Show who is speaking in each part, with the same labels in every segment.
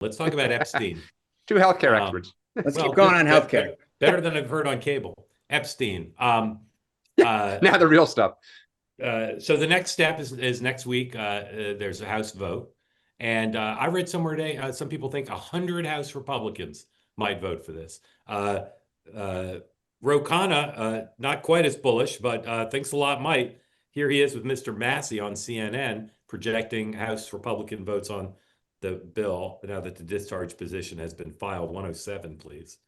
Speaker 1: Let's talk about Epstein.
Speaker 2: Two healthcare experts.
Speaker 3: Let's
Speaker 1: Well,
Speaker 3: keep going on
Speaker 1: good,
Speaker 3: healthcare.
Speaker 1: better than I've heard on cable. Epstein.
Speaker 2: Now the real stuff.
Speaker 1: So the next step is next week. There's a House vote, and I read somewhere today some people think 100 House Republicans might vote for this. Ro Khanna, not quite as bullish, but thinks a lot might. Here he is with Mr. Massey on CNN projecting House Republican votes on the bill now that the discharge position has been filed. 107, please.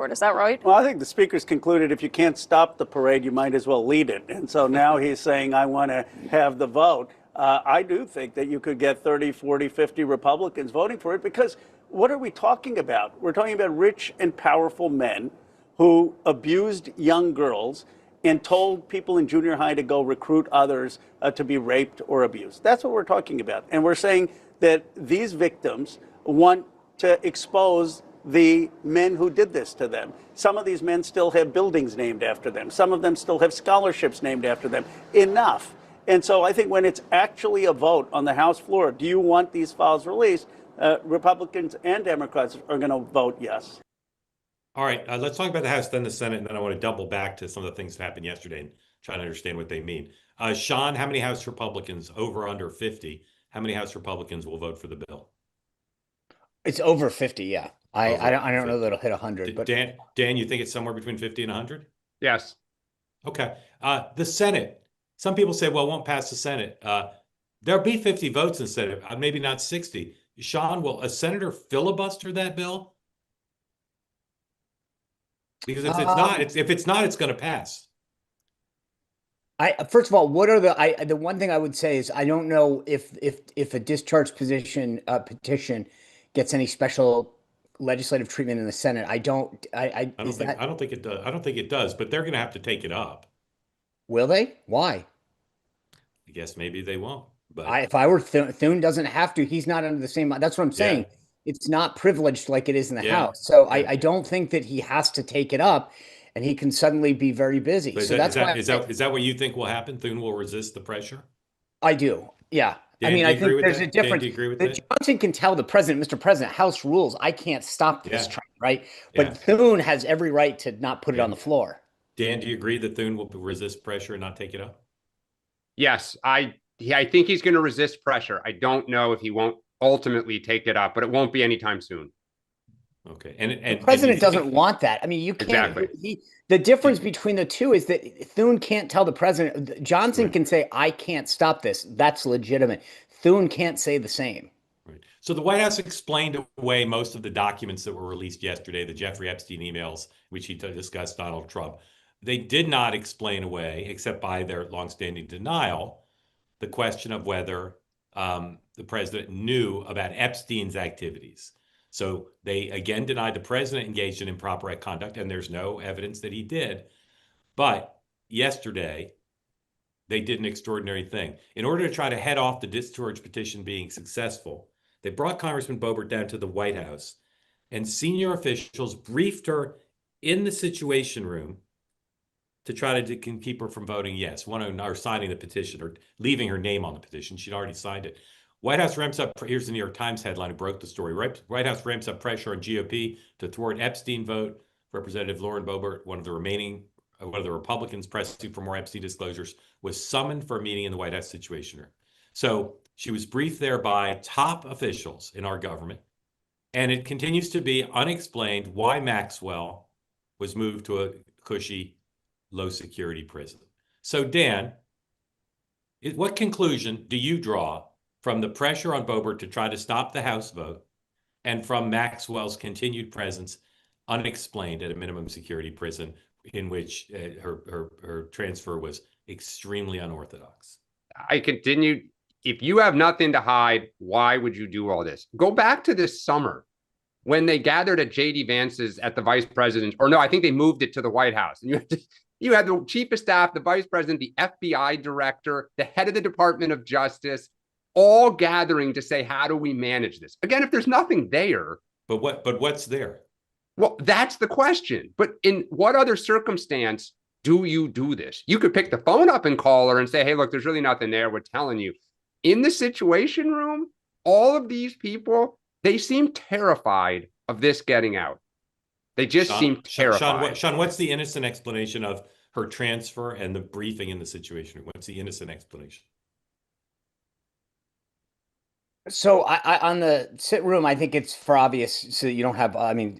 Speaker 4: Is that right?
Speaker 5: Well, I think the speaker's concluded if you can't stop the parade, you might as well lead it. And so now he's saying, I want to have the vote. I do think that you could get 30, 40, 50 Republicans voting for it, because what are we talking about? We're talking about rich and powerful men who abused young girls and told people in junior high to go recruit others to be raped or abused. That's what we're talking about. And we're saying that these victims want to expose the men who did this to them. Some of these men still have buildings named after them. Some of them still have scholarships named after them. Enough. And so I think when it's actually a vote on the House floor, do you want these files released? Republicans and Democrats are going to vote yes.
Speaker 1: All right, let's talk about the House, then the Senate, and then I want to double back to some of the things that happened yesterday and try to understand what they mean. Sean, how many House Republicans, over under 50, how many House Republicans will vote for the bill?
Speaker 3: It's over 50, yeah. I don't know that it'll hit 100. But
Speaker 1: Dan, you think it's somewhere between 50 and 100?
Speaker 2: Yes.
Speaker 1: Okay. The Senate, some people say, well, it won't pass the Senate. There'll be 50 votes in the Senate, maybe not 60. Sean, will a senator filibuster that bill? Because if it's not, it's going to pass.
Speaker 3: First of all, what are the one thing I would say is I don't know if a discharge petition gets any special legislative treatment in the Senate. I don't think
Speaker 1: it does. I don't think it does, but they're going to have to take it up.
Speaker 3: Will they? Why?
Speaker 1: I guess maybe they won't. But
Speaker 3: if I were Thune doesn't have to. He's not under the same. That's what I'm saying. Yeah. It's not privileged like it is in the House. So I don't think that he has to take it up, and he can suddenly be very busy. So is
Speaker 1: that what you think will happen? Thune will resist the pressure?
Speaker 3: I do. Yeah.
Speaker 1: Dan,
Speaker 3: I mean, I think there's a difference.
Speaker 1: Dan, do you agree with that?
Speaker 3: Johnson can tell the president, Mr. President, House rules. I can't stop this train, right? But Thune has every right to not put it on the floor.
Speaker 1: Dan, do you agree that Thune will resist pressure and not take it up?
Speaker 2: Yes, I think he's going to resist pressure. I don't know if he won't ultimately take it up, but it won't be anytime soon.
Speaker 1: Okay.
Speaker 3: And the president doesn't want that. I mean, you can't. Exactly. The difference between the two is that Thune can't tell the president. Johnson can say, I can't stop this. That's legitimate. Thune can't say the same.
Speaker 1: Right. So the White House explained away most of the documents that were released yesterday, the Jeffrey Epstein emails, which he discussed Donald Trump. They did not explain away, except by their longstanding denial, the question of whether the president knew about Epstein's activities. So they again denied the president engaged in improper conduct, and there's no evidence that he did. But yesterday, they did an extraordinary thing. In order to try to head off the discharge petition being successful, they brought Congressman Boebert down to the White House, and senior officials briefed her in the Situation Room to try to keep her from voting yes, or signing the petition or leaving her name on the petition. She'd already signed it. White House ramps up, here's the New York Times headline, it broke the story. White House ramps up pressure on GOP to thwart Epstein vote. Representative Lauren Boebert, one of the Republicans pressing for more Epstein disclosures, was summoned for a meeting in the White House Situation Room. So she was briefed there by top officials in our government. And it continues to be unexplained why Maxwell was moved to a cushy, low security prison. So Dan, what conclusion do you draw from the pressure on Boebert to try to stop the House vote and from Maxwell's continued presence unexplained at a minimum security prison in which her transfer was extremely unorthodox?
Speaker 2: I continue. If you have nothing to hide, why would you do all this? Go back to this summer when they gathered at J.D. Vance's at the vice president, or no, I think they moved it to the White House. And you had the chief of staff, the vice president, the FBI director, the head of the Department of Justice, all gathering to say, how do we manage this? Again, if there's nothing there.
Speaker 1: But what's there?
Speaker 2: Well, that's the question. But in what other circumstance do you do this? You could pick the phone up and call her and say, hey, look, there's really nothing there. We're telling you. In the Situation Room, all of these people They seem terrified of this getting out. They just seem terrified.
Speaker 1: Sean, what's the innocent explanation of her transfer and the briefing in the Situation Room? What's the innocent explanation?
Speaker 3: So on the sit room, I think it's for obvious, so you don't have. I mean,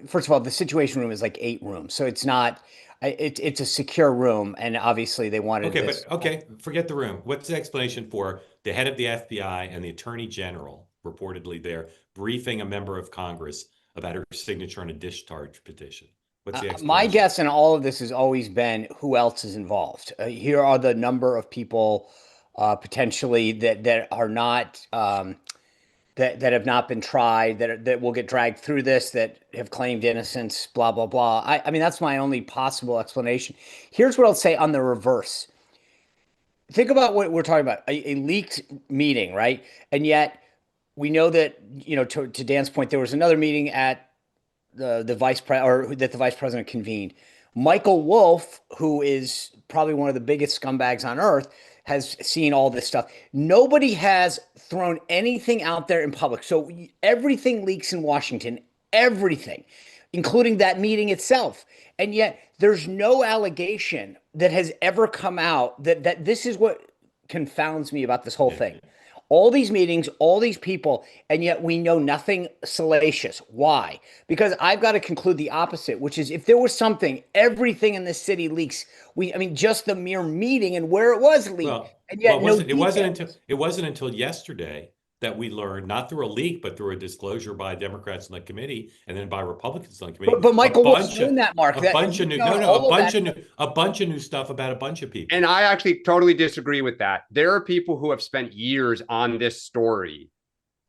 Speaker 3: first of all, the Situation Room is like 8 rooms, so it's not. It's a secure room, and obviously they wanted.
Speaker 1: Okay,
Speaker 3: this.
Speaker 1: but okay, forget the room. What's the explanation for the head of the FBI and the Attorney General reportedly there briefing a member of Congress about her signature on a discharge petition? What's the explanation?
Speaker 3: My guess in all of this has always been who else is involved. Here are the number of people potentially that are not that have not been tried, that will get dragged through this, that have claimed innocence, blah blah blah. I mean, that's my only possible explanation. Here's what I'll say on the reverse. Think about what we're talking about: a leaked meeting, right? And yet we know that, to Dan's point, there was another meeting at the vice president, or that the vice president convened. Michael Wolff, who is probably one of the biggest scumbags on earth, has seen all this stuff. Nobody has thrown anything out there in public. So everything leaks in Washington, everything, including that meeting itself. And yet there's no allegation that has ever come out that this is what confounds me about this whole thing. All these meetings, all these people, and yet we know nothing salacious. Why? Because I've got to conclude the opposite, which is if there was something, everything in this city leaks. Just the mere meeting and where it was leaked.
Speaker 1: Well,
Speaker 3: and yet
Speaker 1: it wasn't until yesterday that we learned, not through a leak, but through a disclosure by Democrats in the committee and then by Republicans in the committee.
Speaker 3: But Michael Wolff's doing that, Mark.
Speaker 1: A bunch of new stuff about a bunch of people.
Speaker 2: And I actually totally disagree with that. There are people who have spent years on this story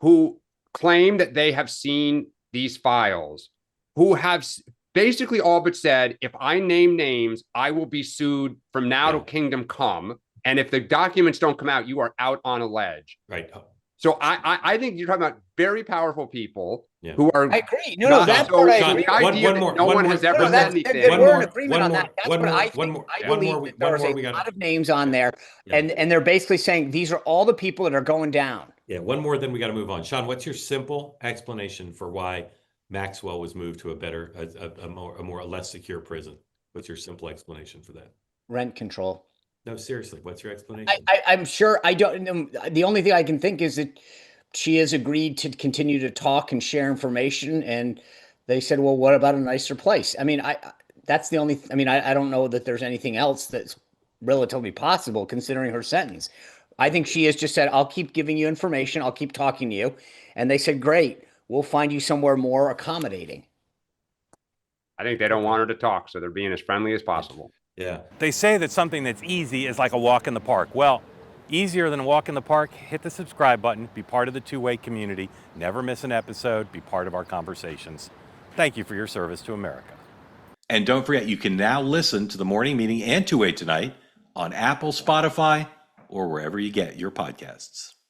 Speaker 2: who claim that they have seen these files, who have basically all but said, if I name names, I will be sued from now to kingdom come. And if the documents don't come out, you are out on a ledge.
Speaker 1: Right.
Speaker 2: So I think you're talking about very powerful people who are.
Speaker 3: I agree. No, that's what I agree.
Speaker 2: No one has ever said anything.
Speaker 3: We're in agreement on that. That's what I think. I believe that there was a lot of names on there, and they're basically saying these are all the people that are going down.
Speaker 1: Yeah, one more, then we got to move on. Sean, what's your simple explanation for why Maxwell was moved to a less secure prison? What's your simple explanation for that?
Speaker 3: Rent control.
Speaker 1: No, seriously, what's your explanation?
Speaker 3: I'm sure I don't. The only thing I can think is that she has agreed to continue to talk and share information, and they said, "Well, what about a nicer place?" I mean, that's the only. I mean, I don't know that there's anything else that's relatively possible considering her sentence. I think she has just said, "I'll keep giving you information. I'll keep talking to you," and they said, "Great, we'll find you somewhere more accommodating."
Speaker 2: I think they don't want her to talk, so they're being as friendly as possible.
Speaker 1: Yeah.
Speaker 6: They say that something that's easy is like a walk in the park. Well, easier than a walk in the park, hit the subscribe button, be part of the two-way community, never miss an episode, be part of our conversations. Thank you for your service to America.
Speaker 7: And don't forget, you can now listen to the morning meeting and Two-Way Tonight on Apple, Spotify, or wherever you get your podcasts.